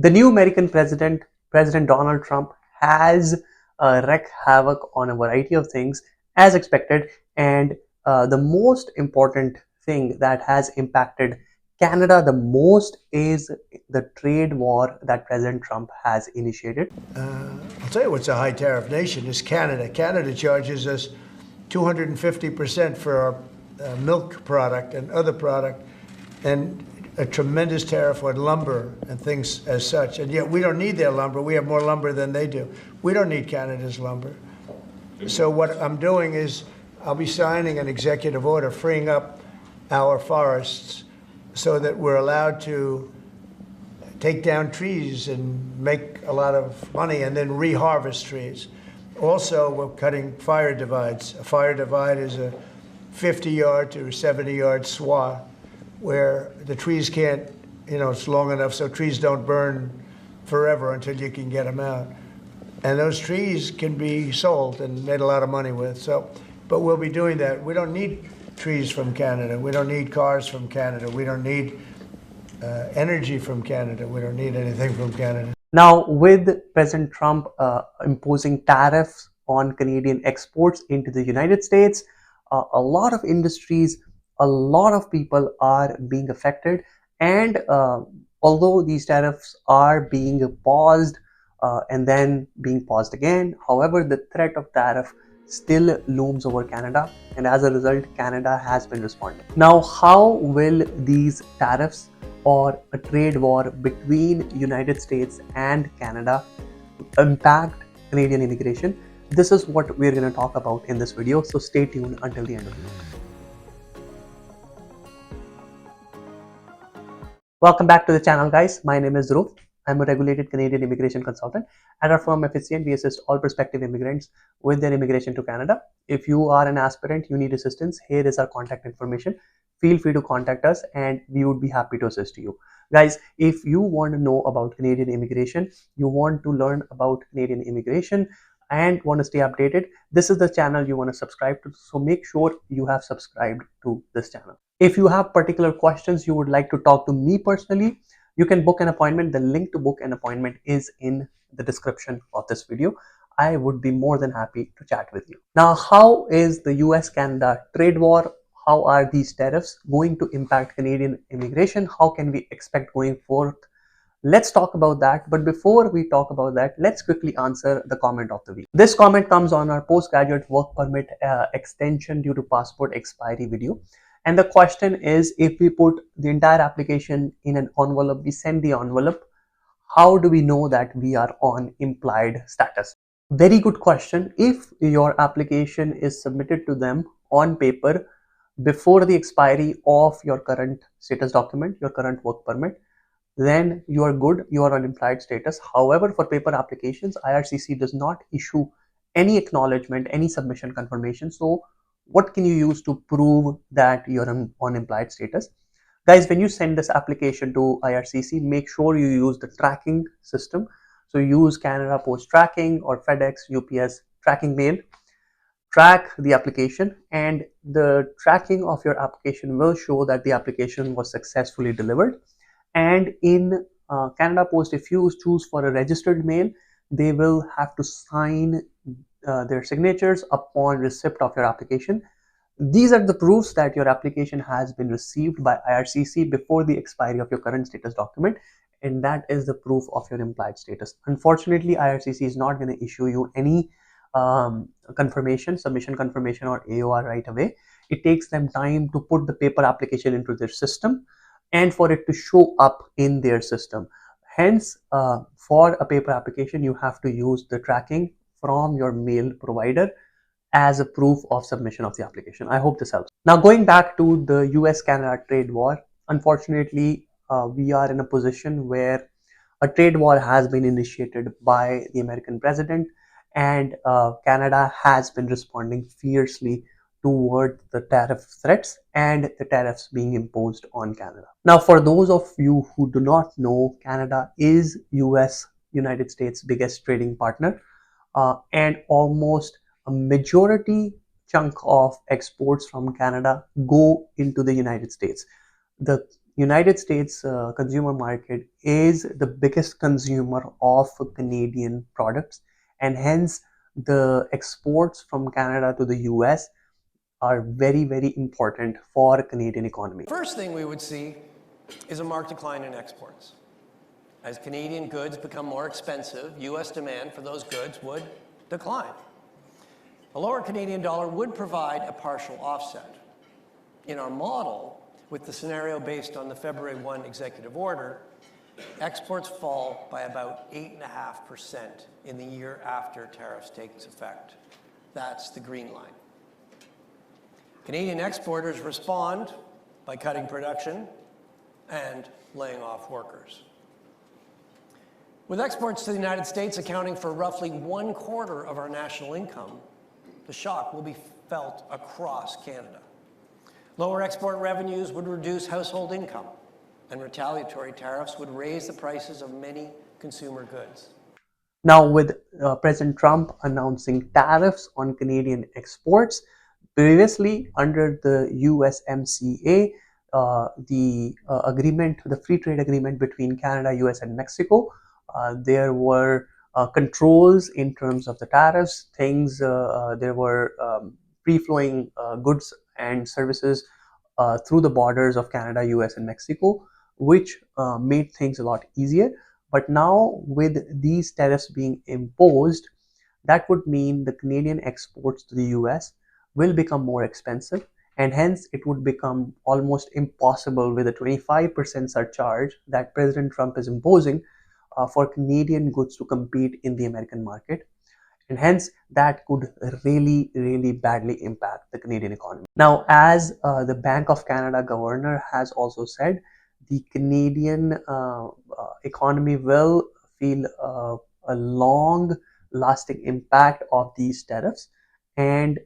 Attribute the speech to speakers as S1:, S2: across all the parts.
S1: The new American president, President Donald Trump, has wreaked havoc on a variety of things as expected. And the most important thing that has impacted Canada the most is the trade war that President Trump has initiated.
S2: I'll tell you what's a high tariff nation is Canada. Canada charges us 250% for our milk product and other product, and a tremendous tariff on lumber and things as such. And yet we don't need their lumber. We have more lumber than they do. We don't need Canada's lumber. So what I'm doing is I'll be signing an executive order freeing up our forests so that we're allowed to take down trees and make a lot of money and then reharvest trees. Also, we're cutting fire divides. A fire divide is a 50-yard to 70-yard swath where the trees can't, it's long enough so trees don't burn forever until you can get them out. And those trees can be sold and made a lot of money with. But we'll be doing that. We don't need trees from Canada. We don't need cars from Canada. We don't need energy from Canada. We don't need anything from Canada.
S1: Now, with President Trump imposing tariffs on Canadian exports into the United States, a lot of industries, a lot of people are being affected. And although these tariffs are being paused and then being paused again, however, the threat of tariff still looms over Canada, and as a result, Canada has been responding. Now, how will these tariffs or a trade war between United States and Canada impact Canadian immigration? This is what we're going to talk about in this video, so stay tuned until the end of the video. Welcome back to the channel, guys. My name is Dhruv. I'm a regulated Canadian immigration consultant. At our firm FHCN, we assist all prospective immigrants with their immigration to Canada. If you are an aspirant, you need assistance, here is our contact information. Feel free to contact us and we would be happy to assist you. Guys, if you want to know about Canadian immigration, you want to learn about Canadian immigration and want to stay updated, this is the channel you want to subscribe to. So make sure you have subscribed to this channel. If you have particular questions you would like to talk to me personally, you can book an appointment. The link to book an appointment is in the description of this video. I would be more than happy to chat with you. Now, how is the US-Canada trade war? How are these tariffs going to impact Canadian immigration? How can we expect going forward? Let's talk about that. But before we talk about that, let's quickly answer the comment of the week. This comment comes on our postgraduate work permit extension due to passport expiry video. And the question is, if we put the entire application in an envelope, we send the envelope, how do we know that we are on implied status? Very good question. If your application is submitted to them on paper before the expiry of your current status document, your current work permit, then you are good, you are on implied status. However, for paper applications, IRCC does not issue any acknowledgement, any submission confirmation. So what can you use to prove that you're on implied status? Guys, when you send this application to IRCC, make sure you use the tracking system. So use Canada Post tracking or FedEx, UPS tracking mail. Track the application, and the tracking of your application will show that the application was successfully delivered. And in Canada Post, if you choose for a registered mail, they will have to sign their signatures upon receipt of your application. These are the proofs that your application has been received by IRCC before the expiry of your current status document, and that is the proof of your implied status. Unfortunately, IRCC is not going to issue you any confirmation, submission confirmation or AOR right away. It takes them time to put the paper application into their system and for it to show up in their system. Hence, for a paper application, you have to use the tracking from your mail provider as a proof of submission of the application. I hope this helps. Now, going back to the US-Canada trade war, unfortunately, we are in a position where a trade war has been initiated by the American president, and Canada has been responding fiercely toward the tariff threats and the tariffs being imposed on Canada. Now, for those of you who do not know, Canada is United States' biggest trading partner, and almost a majority chunk of exports from Canada go into the United States. The United States consumer market is the biggest consumer of Canadian products, and hence the exports from Canada to the US are very, very important for Canadian economy.
S3: First thing we would see is a marked decline in exports. As Canadian goods become more expensive, US demand for those goods would decline. A lower Canadian dollar would provide a partial offset. In our model, with the scenario based on the February 1 executive order, exports fall by about 8.5% in the year after tariffs takes effect. That's the green line. Canadian exporters respond by cutting production and laying off workers. With exports to the United States accounting for roughly 1/4 of our national income, the shock will be felt across Canada. Lower export revenues would reduce household income, and retaliatory tariffs would raise the prices of many consumer goods.
S1: Now, with President Trump announcing tariffs on Canadian exports, previously under the USMCA, the agreement, the free trade agreement between Canada, US, and Mexico, there were controls in terms of the tariffs. There were free-flowing goods and services through the borders of Canada, US, and Mexico, which made things a lot easier. But now, with these tariffs being imposed, that would mean the Canadian exports to the US will become more expensive, and hence it would become almost impossible with a 25% surcharge that President Trump is imposing for Canadian goods to compete in the American market. And hence that could really, really badly impact the Canadian economy. Now, as the Bank of Canada governor has also said, the Canadian economy will feel a long lasting impact of these tariffs, and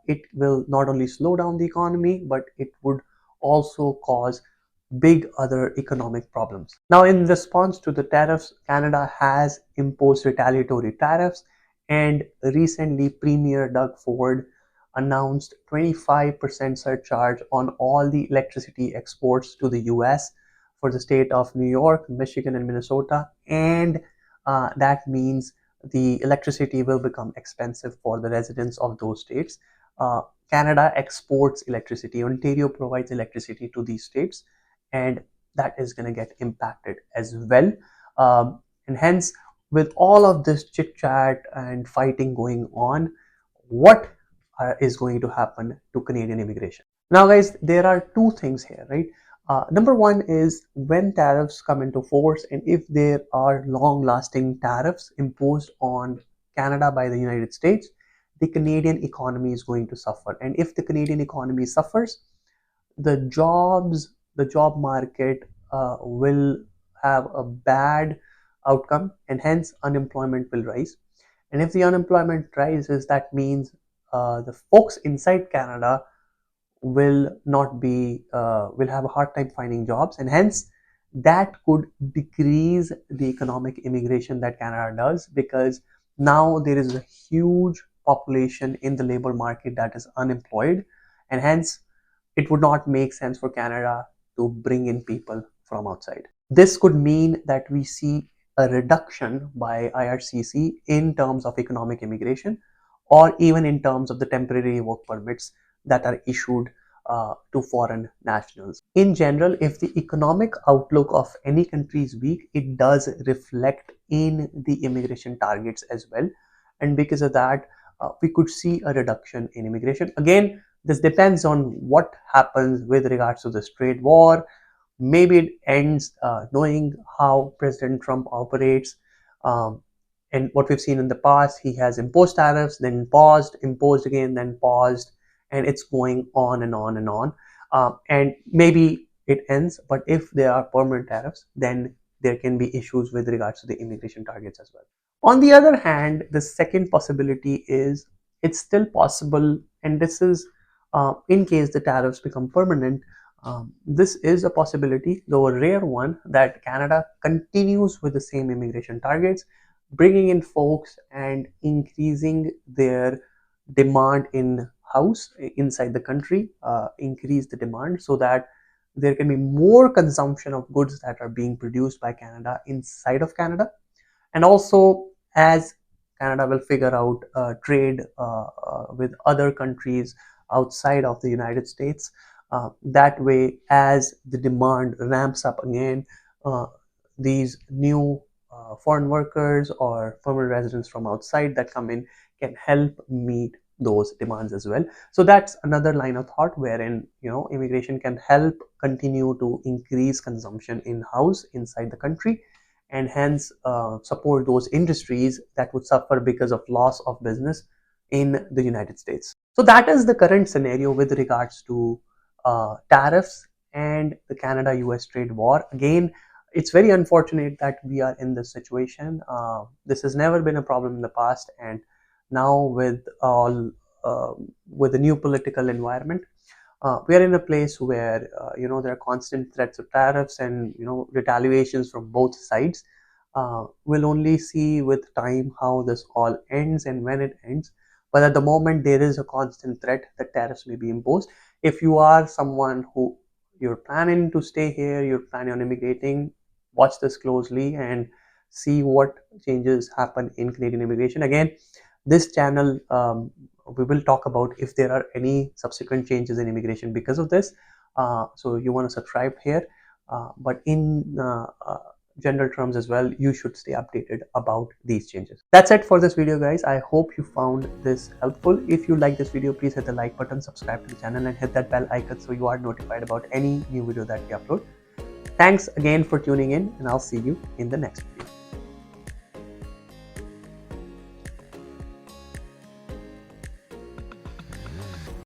S1: it will not only slow down the economy, but it would also cause big other economic problems. Now, in response to the tariffs, Canada has imposed retaliatory tariffs, and recently Premier Doug Ford announced 25% surcharge on all the electricity exports to the US for the state of New York, Michigan, and Minnesota, and that means the electricity will become expensive for the residents of those states. Canada exports electricity. Ontario provides electricity to these states, and that is going to get impacted as well. And hence, with all of this chit chat and fighting going on, what is going to happen to Canadian immigration? Now, guys, there are two things here, right? Number one is when tariffs come into force, and if there are long lasting tariffs imposed on Canada by the United States, the Canadian economy is going to suffer. And if the Canadian economy suffers, the job market will have a bad outcome, and hence unemployment will rise. And if the unemployment rises, that means the folks inside Canada will not be will have a hard time finding jobs, and hence that could decrease the economic immigration that Canada does, because now there is a huge population in the labor market that is unemployed, and hence it would not make sense for Canada to bring in people from outside. This could mean that we see a reduction by IRCC in terms of economic immigration, or even in terms of the temporary work permits that are issued to foreign nationals. In general, if the economic outlook of any country is weak, it does reflect in the immigration targets as well. And because of that, we could see a reduction in immigration. Again, this depends on what happens with regards to this trade war. Maybe it ends, knowing how President Trump operates. And what we've seen in the past, he has imposed tariffs, then paused, imposed again, then paused, and it's going on and on and on. And maybe it ends, but if there are permanent tariffs, then there can be issues with regards to the immigration targets as well. On the other hand, the second possibility is it's still possible, and this is in case the tariffs become permanent. This is a possibility, though a rare one, that Canada continues with the same immigration targets, bringing in folks and increasing their demand in house inside the country, increase the demand so that there can be more consumption of goods that are being produced by Canada inside of Canada. And also, as Canada will figure out trade with other countries outside of the United States, that way, as the demand ramps up again, these new foreign workers or permanent residents from outside that come in can help meet those demands as well. So that's another line of thought wherein immigration can help continue to increase consumption in house inside the country, and hence support those industries that would suffer because of loss of business in the United States. So that is the current scenario with regards to tariffs and the Canada-US trade war. Again, it's very unfortunate that we are in this situation. This has never been a problem in the past, and now with the new political environment, we are in a place where there are constant threats of tariffs and retaliations from both sides. We'll only see with time how this all ends and when it ends. But at the moment, there is a constant threat that tariffs may be imposed. If you are someone who you're planning to stay here, you're planning on immigrating, watch this closely and see what changes happen in Canadian immigration. Again, this channel, we will talk about if there are any subsequent changes in immigration because of this. So you want to subscribe here, but in general terms as well, you should stay updated about these changes. That's it for this video, guys. I hope you found this helpful. If you like this video, please hit the like button, subscribe to the channel and hit that bell icon so you are notified about any new video that we upload. Thanks again for tuning in, and I'll see you in the next video.